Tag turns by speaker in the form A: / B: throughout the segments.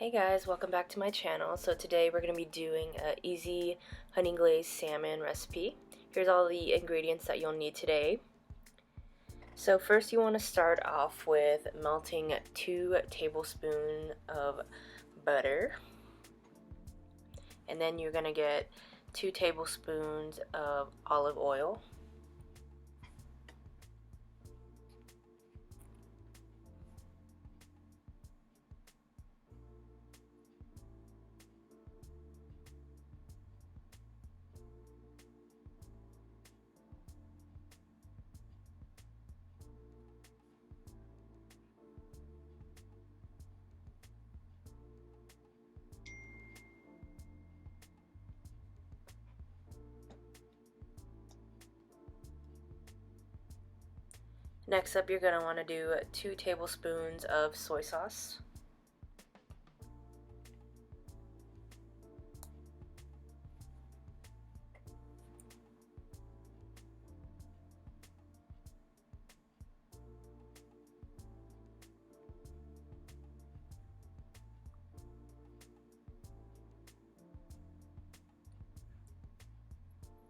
A: Hey guys, welcome back to my channel. So today we're going to be doing an easy honey glazed salmon recipe. Here's all the ingredients that you'll need today. So first you want to start off with melting 2 tablespoons of butter. And then you're going to get 2 tablespoons of olive oil. Next up, you're going to want to do 2 tablespoons of soy sauce.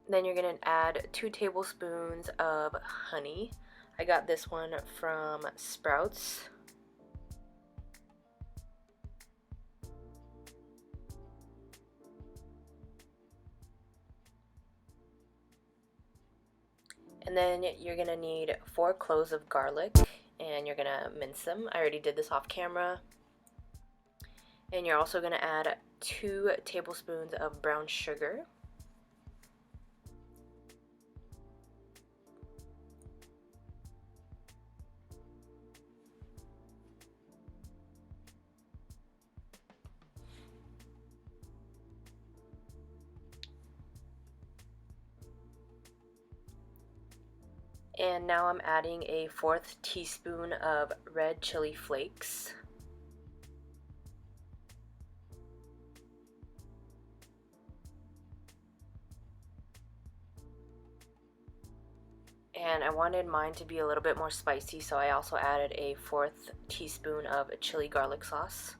A: Then you're going to add 2 tablespoons of honey. I got this one from Sprouts. And then you're going to need 4 cloves of garlic, and you're going to mince them. I already did this off camera. And you're also going to add 2 tablespoons of brown sugar. And now I'm adding a 1/4 teaspoon of red chili flakes. And I wanted mine to be a little bit more spicy, so I also added a 1/4 teaspoon of chili garlic sauce.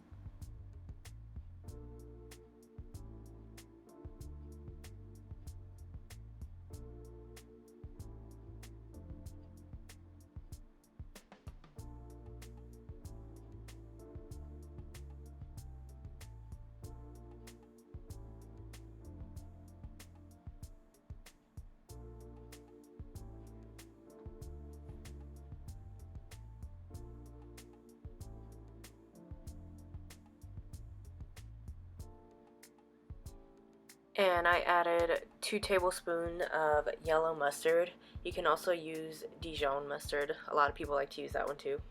A: And I added 2 tablespoons of yellow mustard. You can also use Dijon mustard. A lot of people like to use that one too.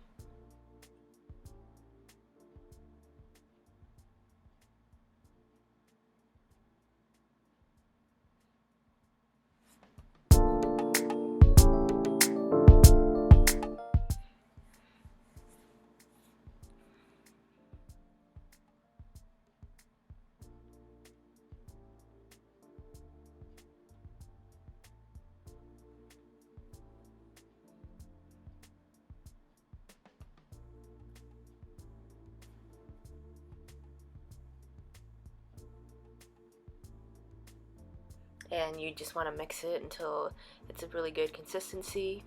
A: And you just want to mix it until it's a really good consistency.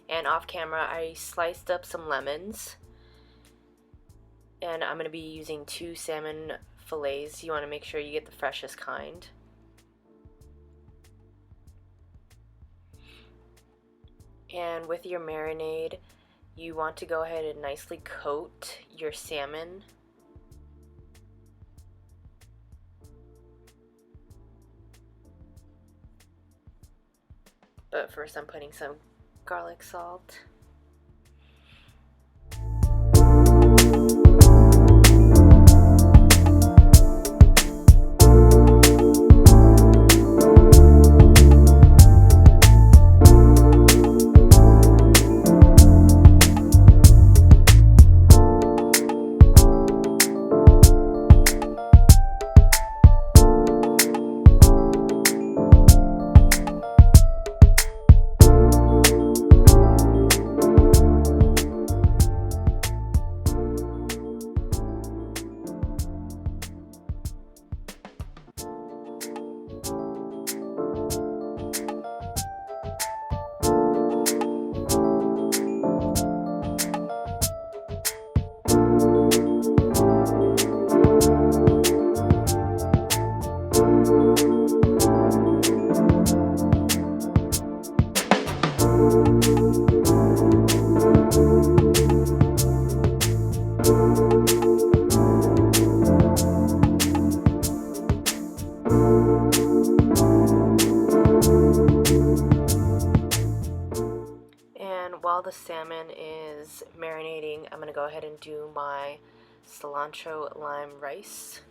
A: And off camera I sliced up some lemons, and I'm going to be using 2 salmon fillets. You want to make sure you get the freshest kind. And with your marinade, you want to go ahead and nicely coat your salmon. But first I'm putting some garlic salt. while the salmon is marinating, I'm going to go ahead and do my cilantro lime rice.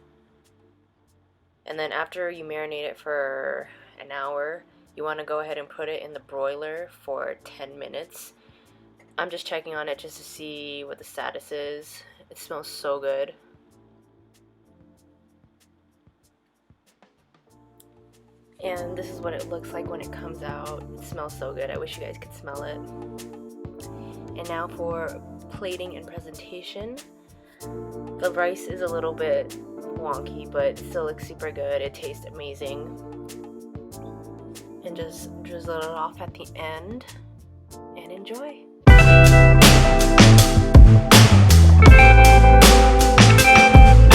A: And then after you marinate it for an hour, you want to go ahead and put it in the broiler for 10 minutes. I'm just checking on it just to see what the status is. It smells so good. And this is what it looks like when it comes out. It smells so good. I wish you guys could smell it. And now for plating and presentation. The rice is a little bit wonky, but it still looks super good. It tastes amazing. And just drizzle it off at the end and enjoy.